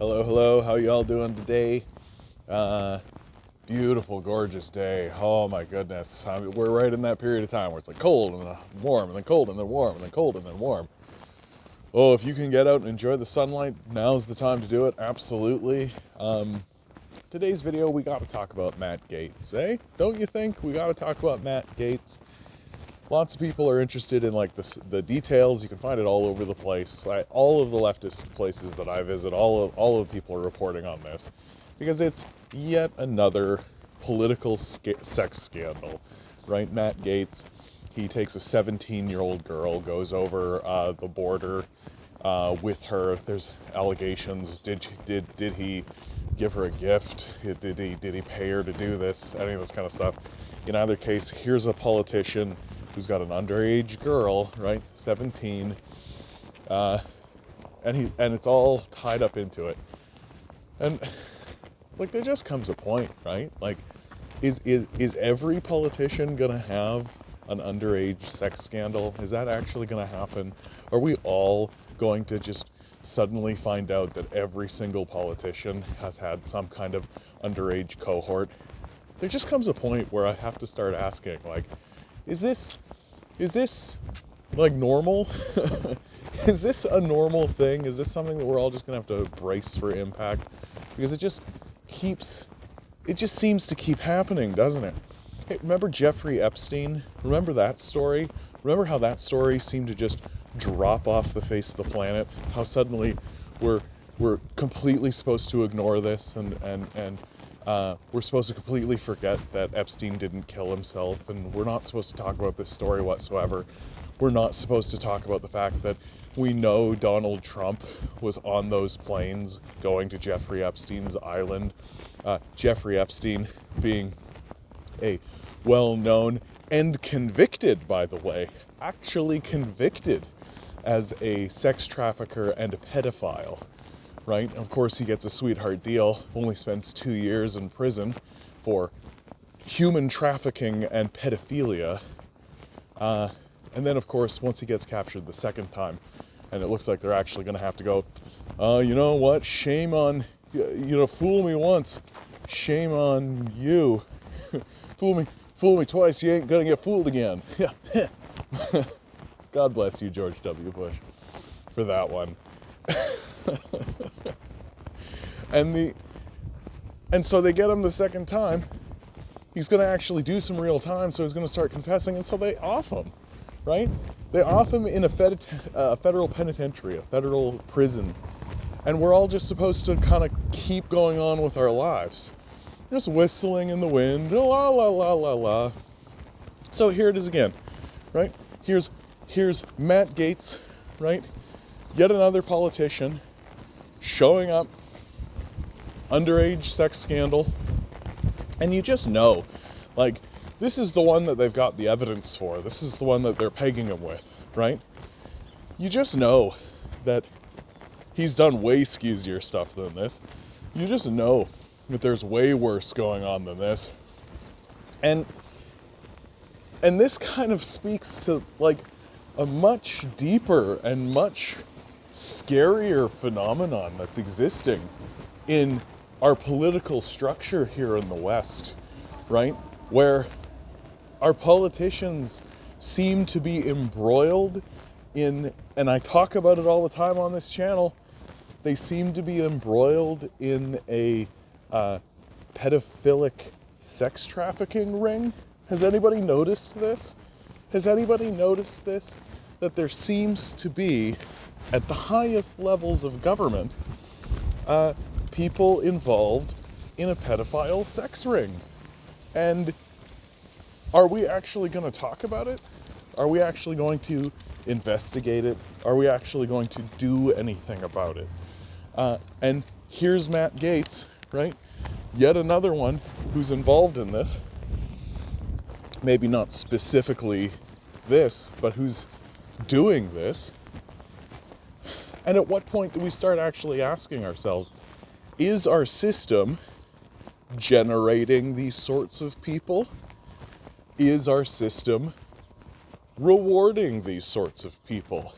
Hello, how y'all doing today? Beautiful, gorgeous day. Oh my goodness. We're right in that period of time where it's like cold and then warm and then cold and then warm and then cold and then warm. Oh, if you can get out and enjoy the sunlight, now's the time to do it, absolutely. Today's video, we gotta talk about Matt Gaetz, eh? Don't you think? We gotta talk about Matt Gaetz. Lots of people are interested in like the details. You can find it all over the place. All of the leftist places that I visit, all of the people are reporting on this because it's yet another political sex scandal, right? Matt Gaetz, he takes a 17-year-old girl, goes over the border with her. There's allegations. Did he give her a gift? Did he pay her to do this? Any of this kind of stuff. In either case, here's a politician who's got an underage girl, right, 17, and it's all tied up into it. And like, there just comes a point, right? Like, is every politician gonna have an underage sex scandal? Is that actually gonna happen? Are we all going to just suddenly find out that every single politician has had some kind of underage cohort? There just comes a point where I have to start asking, like, is this like normal? Is this a normal thing? Is this something that we're all just gonna have to brace for impact? Because it just seems to keep happening, doesn't it? Hey, remember Jeffrey Epstein? Remember that story? Remember how that story seemed to just drop off the face of the planet? How suddenly we're completely supposed to ignore this and we're supposed to completely forget that Epstein didn't kill himself, and we're not supposed to talk about this story whatsoever. We're not supposed to talk about the fact that we know Donald Trump was on those planes going to Jeffrey Epstein's island. Jeffrey Epstein being a well-known and convicted, by the way, actually convicted as a sex trafficker and a pedophile. Right? Of course, he gets a sweetheart deal, only spends 2 years in prison for human trafficking and pedophilia. And then, of course, once he gets captured the second time, and it looks like they're actually going to have to go, you know what, shame on, fool me once, shame on you. fool me twice, you ain't going to get fooled again. God bless you, George W. Bush, for that one. And so they get him the second time. He's going to actually do some real time, so he's going to start confessing, and so they off him, right? They off him in a federal penitentiary, a federal prison, and we're all just supposed to kind of keep going on with our lives, just whistling in the wind, la la la la la. So here it is again, right? Here's Matt Gaetz, right? Yet another politician showing up, underage sex scandal, and you just know, like, this is the one that they've got the evidence for. This is the one that they're pegging him with, right? You just know that he's done way skeezier stuff than this. You just know that there's way worse going on than this. And this kind of speaks to, like, a much deeper and much scarier phenomenon that's existing in our political structure here in the West, right? Where our politicians seem to be embroiled in, and I talk about it all the time on this channel, they seem to be embroiled in a pedophilic sex trafficking ring. Has anybody noticed this? Has anybody noticed this? That there seems to be, at the highest levels of government, people involved in a pedophile sex ring. And are we actually going to talk about it? Are we actually going to investigate it? Are we actually going to do anything about it? And here's Matt Gaetz, right? Yet another one who's involved in this. Maybe not specifically this, but who's doing this. And at what point do we start actually asking ourselves, is our system generating these sorts of people? Is our system rewarding these sorts of people?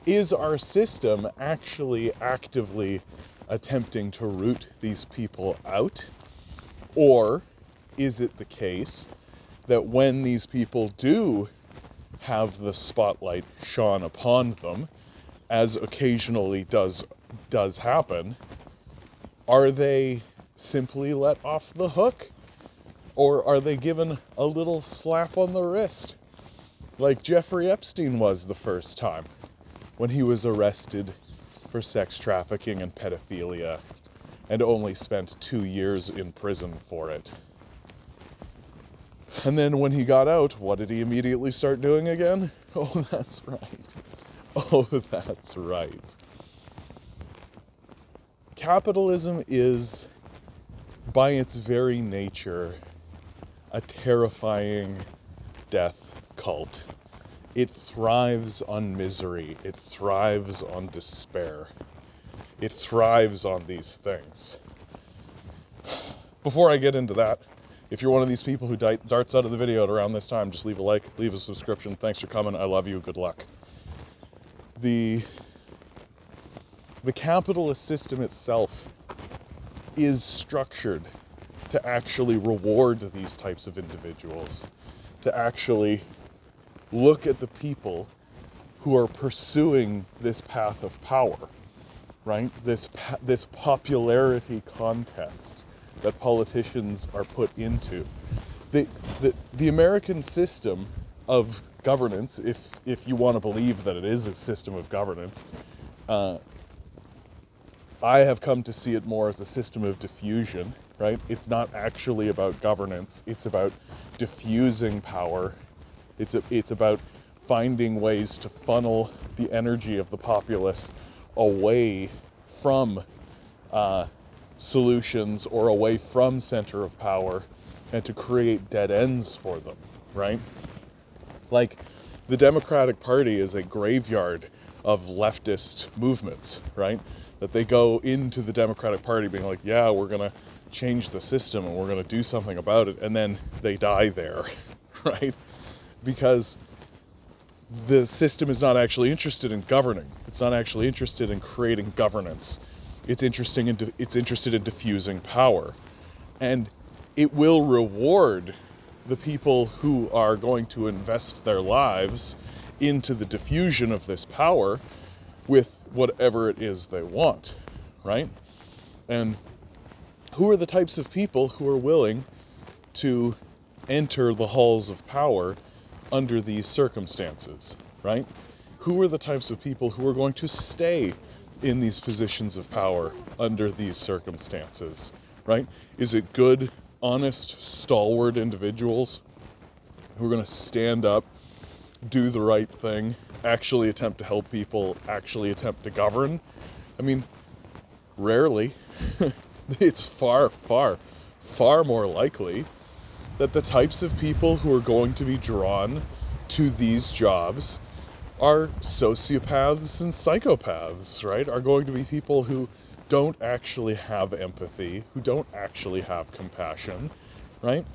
Is our system actually actively attempting to root these people out? Or is it the case that when these people do have the spotlight shone upon them, as occasionally does happen, are they simply let off the hook? Or are they given a little slap on the wrist, like Jeffrey Epstein was the first time, when he was arrested for sex trafficking and pedophilia and only spent 2 years in prison for it? And then when he got out, what did he immediately start doing again? Oh, that's right. Oh, that's right. Capitalism is, by its very nature, a terrifying death cult. It thrives on misery. It thrives on despair. It thrives on these things. Before I get into that, if you're one of these people who darts out of the video at around this time, just leave a like, leave a subscription. Thanks for coming. I love you. Good luck. The capitalist system itself is structured to actually reward these types of individuals, to actually look at the people who are pursuing this path of power, right? This popularity contest that politicians are put into. The American system of governance, if you want to believe that it is a system of governance, I have come to see it more as a system of diffusion, right? It's not actually about governance. It's about diffusing power. It's about finding ways to funnel the energy of the populace away from solutions or away from center of power, and to create dead ends for them, right? Like, the Democratic Party is a graveyard of leftist movements, right? That they go into the Democratic Party being like, yeah, we're gonna change the system and we're gonna do something about it, and then they die there, right? Because the system is not actually interested in governing. It's not actually interested in creating governance. It's interested in diffusing power. And it will reward the people who are going to invest their lives into the diffusion of this power with whatever it is they want, right? And who are the types of people who are willing to enter the halls of power under these circumstances, right? Who are the types of people who are going to stay in these positions of power under these circumstances, right? Is it good, honest, stalwart individuals who are going to stand up, do the right thing, actually attempt to help people, actually attempt to govern? I mean, rarely. It's far, far, far more likely that the types of people who are going to be drawn to these jobs are sociopaths and psychopaths, right? Are going to be people who don't actually have empathy, who don't actually have compassion, right?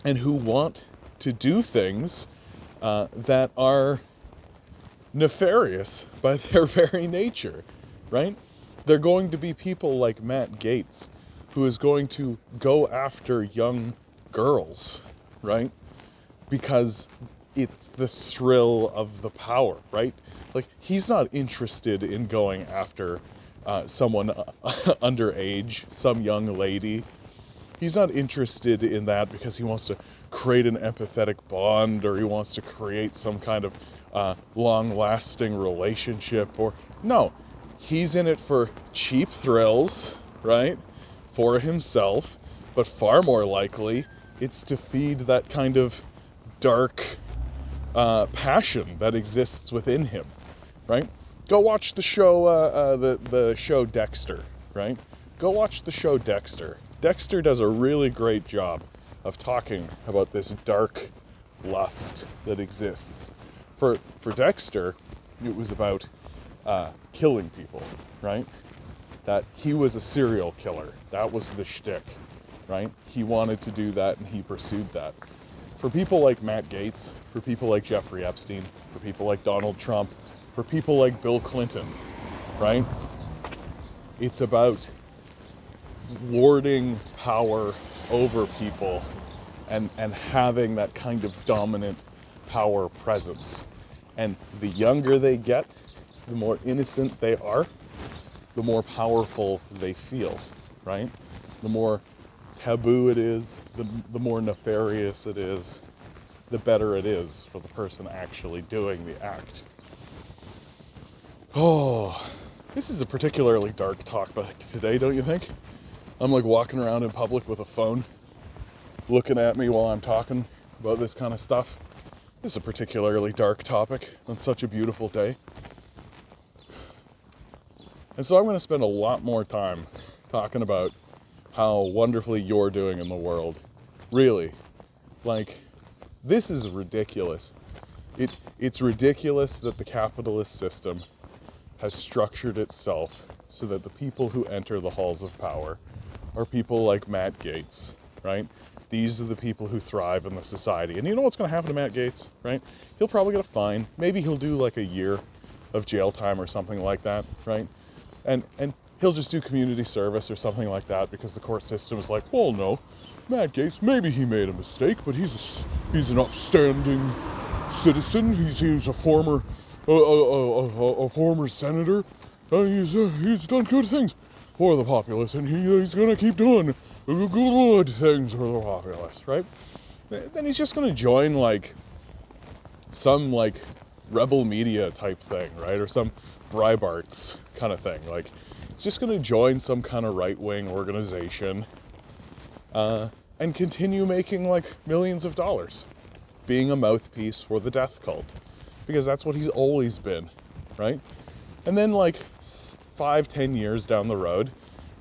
And who want to do things that are nefarious by their very nature, right? They're going to be people like Matt Gaetz, who is going to go after young girls, right? Because it's the thrill of the power, right? Like, he's not interested in going after someone underage, some young lady. He's not interested in that because he wants to create an empathetic bond, or he wants to create some kind of long-lasting relationship, or no. He's in it for cheap thrills, right? For himself, but far more likely it's to feed that kind of dark passion that exists within him, right? Go watch the show, the show Dexter, right? Go watch the show Dexter. Dexter does a really great job of talking about this dark lust that exists. For Dexter, it was about killing people, right? That he was a serial killer. That was the shtick, right? He wanted to do that and he pursued that. For people like Matt Gaetz, for people like Jeffrey Epstein, for people like Donald Trump, for people like Bill Clinton, right? It's about lording power over people and having that kind of dominant power presence. And the younger they get, the more innocent they are, the more powerful they feel, right? The more taboo it is, the more nefarious it is, the better it is for the person actually doing the act. Oh, this is a particularly dark topic today, don't you think? I'm like walking around in public with a phone, looking at me while I'm talking about this kind of stuff. This is a particularly dark topic on such a beautiful day. And so I'm going to spend a lot more time talking about how wonderfully you're doing in the world. Really. Like, this is ridiculous. It's ridiculous that the capitalist system has structured itself so that the people who enter the halls of power are people like Matt Gaetz, right? These are the people who thrive in the society. And you know what's going to happen to Matt Gaetz, right? He'll probably get a fine. Maybe he'll do like a year of jail time or something like that, right? And he'll just do community service or something like that because the court system is like, well, no, Matt Gaetz, maybe he made a mistake, but he's an upstanding citizen. He's a former senator. He's done good things for the populace, and he's gonna keep doing good things for the populace, right? Then he's just gonna join like some like rebel media type thing, right? Or some Breitbart's kind of thing. Like, he's just gonna join some kind of right-wing organization and continue making like millions of dollars, being a mouthpiece for the death cult, because that's what he's always been, right? And then like 5-10 years down the road,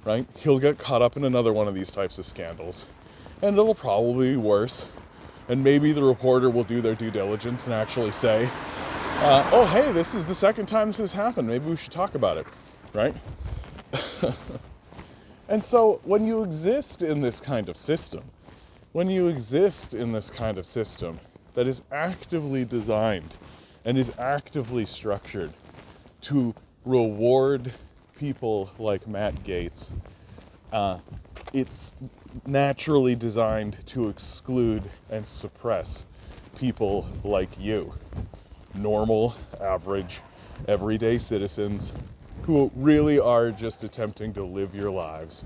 right, he'll get caught up in another one of these types of scandals, and it'll probably be worse, and maybe the reporter will do their due diligence and actually say, oh hey, this is the second time this has happened, maybe we should talk about it, right? And so when you exist in this kind of system, that is actively designed and is actively structured to reward people like Matt Gaetz, it's naturally designed to exclude and suppress people like you, normal, average, everyday citizens who really are just attempting to live your lives,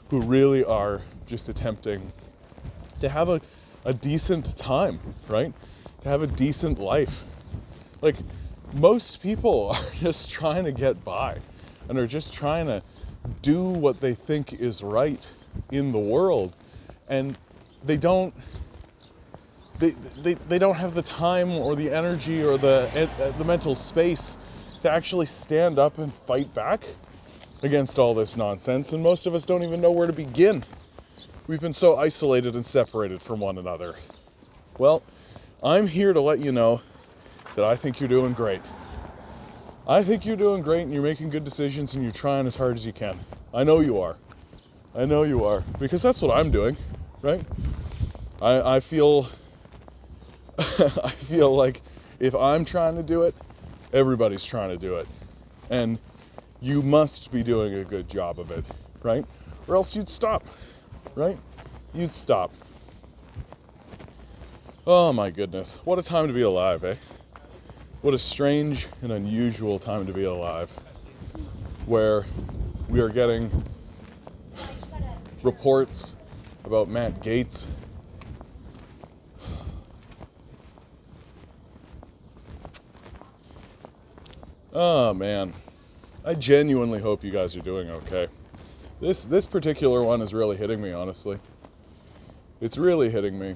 who really are just attempting to have a decent time, right? To have a decent life. Like, most people are just trying to get by and are just trying to do what they think is right in the world, and they don't have the time or the energy or the mental space to actually stand up and fight back against all this nonsense, and most of us don't even know where to begin. We've been so isolated and separated from one another. Well, I'm here to let you know that I think you're doing great. I think you're doing great, and you're making good decisions, and you're trying as hard as you can. I know you are. I know you are, because that's what I'm doing, right? I feel I feel like if I'm trying to do it, everybody's trying to do it. And you must be doing a good job of it, right? Or else you'd stop, right? You'd stop. Oh my goodness, what a time to be alive, eh? What a strange and unusual time to be alive, where we are getting reports about Matt Gaetz. Oh man, I genuinely hope you guys are doing okay. This particular one is really hitting me, honestly. It's really hitting me.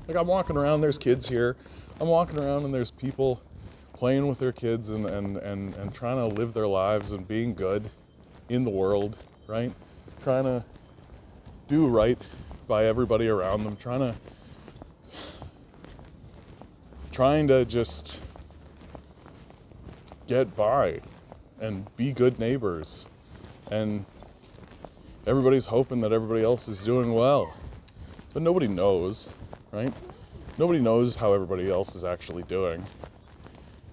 Like, I'm walking around, there's kids here. I'm walking around and there's people playing with their kids and trying to live their lives and being good in the world, right? Trying to do right by everybody around them, trying to just get by and be good neighbors, and everybody's hoping that everybody else is doing well, but nobody knows, right? Nobody knows how everybody else is actually doing,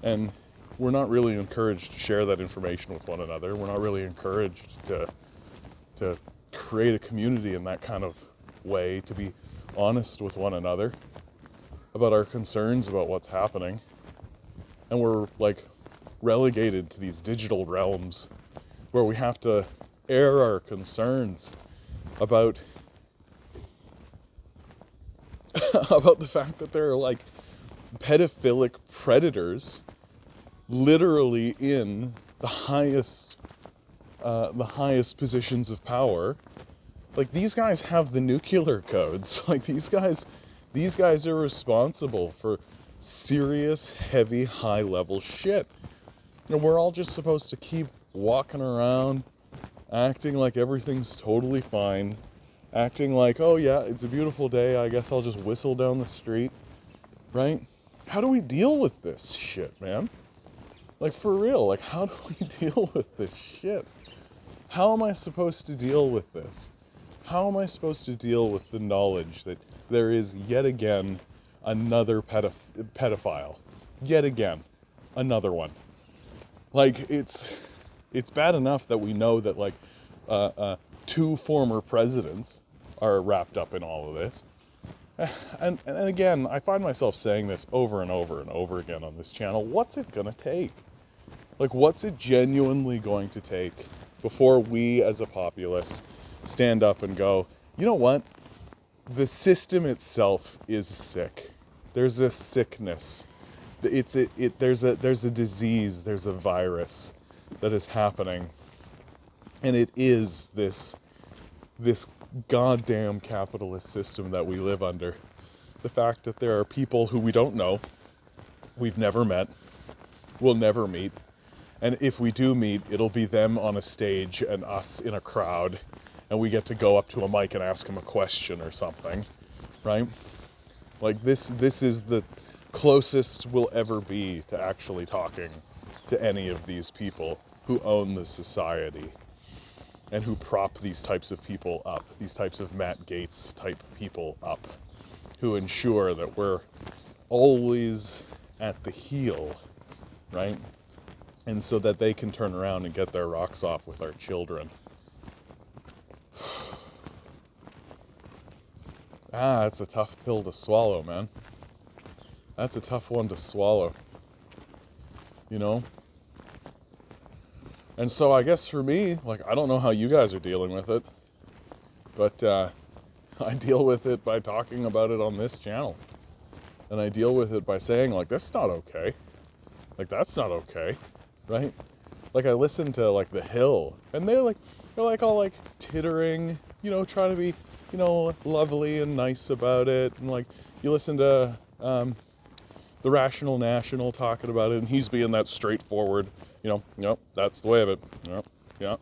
and we're not really encouraged to share that information with one another. We're not really encouraged to create a community in that kind of way, to be honest with one another about our concerns about what's happening. And we're like relegated to these digital realms where we have to air our concerns about about the fact that there are like pedophilic predators literally in the highest positions of power. Like, these guys have the nuclear codes. Like, these guys are responsible for serious, heavy, high-level shit. You know, we're all just supposed to keep walking around, acting like everything's totally fine, acting like, oh yeah, it's a beautiful day, I guess I'll just whistle down the street, right? How do we deal with this shit, man? Like, for real, like, how do we deal with this shit? How am I supposed to deal with this? How am I supposed to deal with the knowledge that there is yet again another pedophile? Yet again, another one. Like, it's bad enough that we know that, like, 2 former presidents are wrapped up in all of this. And again, I find myself saying this over and over and over again on this channel. What's it gonna take? Like, what's it genuinely going to take before we as a populace stand up and go, you know what? The system itself is sick. There's a sickness. There's a disease, there's a virus that is happening. And it is this goddamn capitalist system that we live under. The fact that there are people who we don't know, we've never met, will never meet, and if we do meet, it'll be them on a stage and us in a crowd, and we get to go up to a mic and ask them a question or something, right? Like, this is the closest we'll ever be to actually talking to any of these people who own the society and who prop these types of people up, these types of Matt Gaetz type people up, who ensure that we're always at the heel, right? And so that they can turn around and get their rocks off with our children. It's a tough pill to swallow, man. That's a tough one to swallow, you know? And so I guess for me, like, I don't know how you guys are dealing with it, but I deal with it by talking about it on this channel. And I deal with it by saying, like, that's not okay. Like, that's not okay, right? Like, I listen to, like, The Hill, and they're all, like, tittering, you know, trying to be, you know, lovely and nice about it. And, like, you listen to The Rational National talking about it, and he's being that straightforward, you know, that's the way of it. Yeah,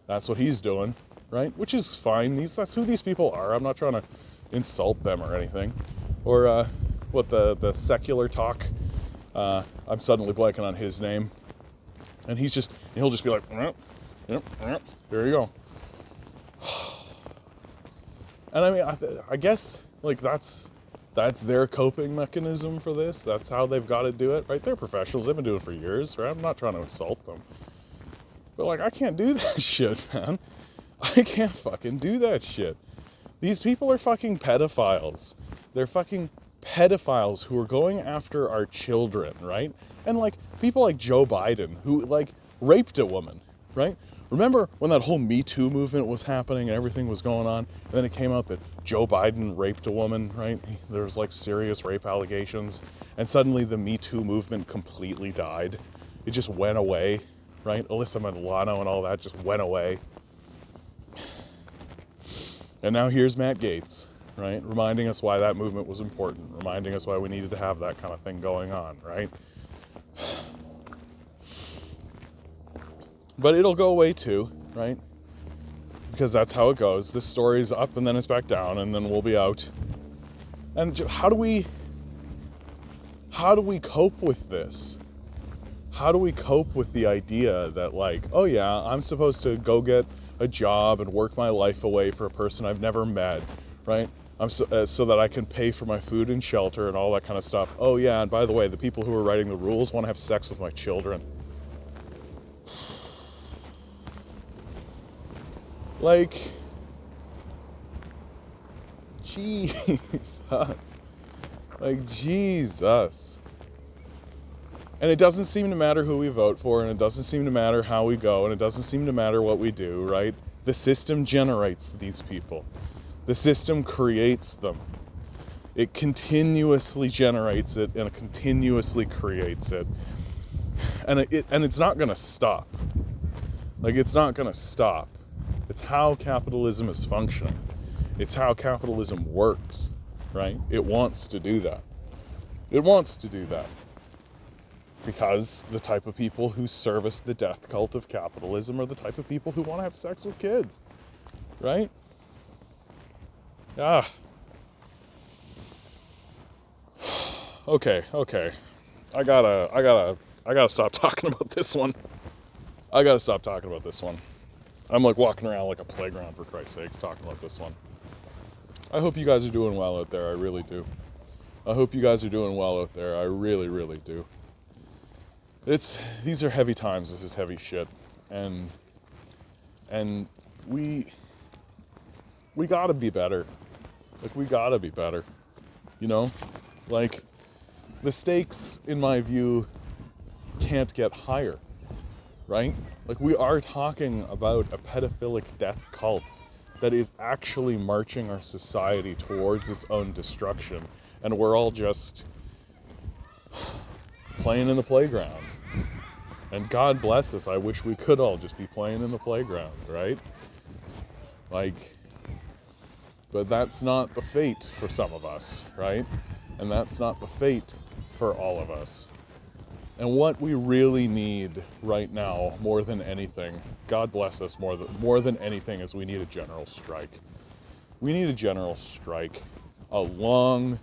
that's what he's doing, right? Which is fine. That's who these people are. I'm not trying to insult them or anything. Or what the secular talk. I'm suddenly blanking on his name, and he'll just be like, yep, there you go. And I mean, I guess, like, that's their coping mechanism for this. That's how they've got to do it, right? They're professionals. They've been doing it for years, right? I'm not trying to insult them. But, like, I can't do that shit, man. I can't fucking do that shit. These people are fucking pedophiles. They're fucking pedophiles who are going after our children, right? And, like, people like Joe Biden, who, like, raped a woman, right? Remember when that whole Me Too movement was happening and everything was going on, and then it came out that Joe Biden raped a woman, right? There was, like, serious rape allegations, and suddenly the Me Too movement completely died. It just went away, right? Alyssa Milano and all that just went away. And now here's Matt Gaetz, right? Reminding us why that movement was important, reminding us why we needed to have that kind of thing going on, right? But it'll go away too, right? Because that's how it goes. This story's up and then it's back down and then we'll be out. And how do we cope with this? How do we cope with the idea that, like, oh yeah, I'm supposed to go get a job and work my life away for a person I've never met, right? so that I can pay for my food and shelter and all that kind of stuff. Oh yeah, and by the way, the people who are writing the rules want to have sex with my children. Like, Jesus. Like, Jesus. And it doesn't seem to matter who we vote for, and it doesn't seem to matter how we go, and it doesn't seem to matter what we do, right? The system generates these people. The system creates them. It continuously generates it, and it continuously creates it. And it's not gonna stop. Like, it's not gonna stop. It's how capitalism is functioning. It's how capitalism works, right? It wants to do that. It wants to do that. Because the type of people who service the death cult of capitalism are the type of people who want to have sex with kids, right? Ah. Okay. I gotta stop talking about this one. I'm like walking around like a playground, for Christ's sakes, talking about this one. I hope you guys are doing well out there. I really do. I hope you guys are doing well out there. I really, really do. These are heavy times. This is heavy shit. And we gotta be better. Like, we gotta be better. You know? Like, the stakes, in my view, can't get higher. Right? Like, we are talking about a pedophilic death cult that is actually marching our society towards its own destruction. And we're all just playing in the playground. And God bless us, I wish we could all just be playing in the playground, right? Like, but that's not the fate for some of us, right? And that's not the fate for all of us. And what we really need right now, more than anything, God bless us, more than anything, is we need a general strike. We need a general strike. A long,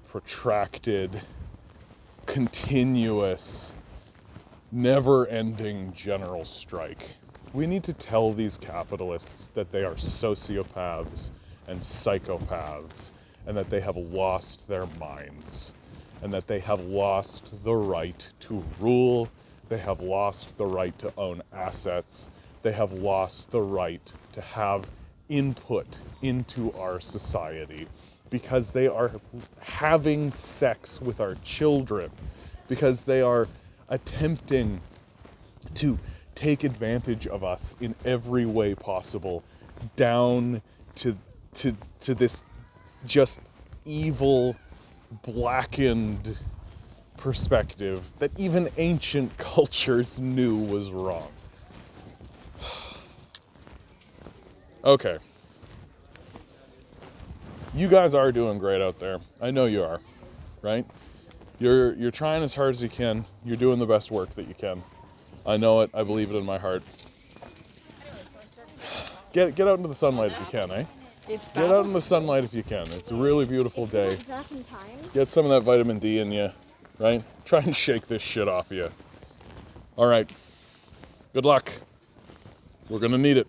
protracted, continuous, never-ending general strike. We need to tell these capitalists that they are sociopaths and psychopaths, and that they have lost their minds, and that they have lost the right to rule, they have lost the right to own assets, they have lost the right to have input into our society, because they are having sex with our children, because they are attempting to take advantage of us in every way possible, down to this just evil, blackened perspective that even ancient cultures knew was wrong. Okay. You guys are doing great out there. I know you are, right? You're trying as hard as you can. You're doing the best work that you can. I know it. I believe it in my heart. Get out into the sunlight if you can, eh? Get out in the sunlight if you can. It's a really beautiful day. Get some of that vitamin D in you, right? Try and shake this shit off of you. All right. Good luck. We're gonna need it.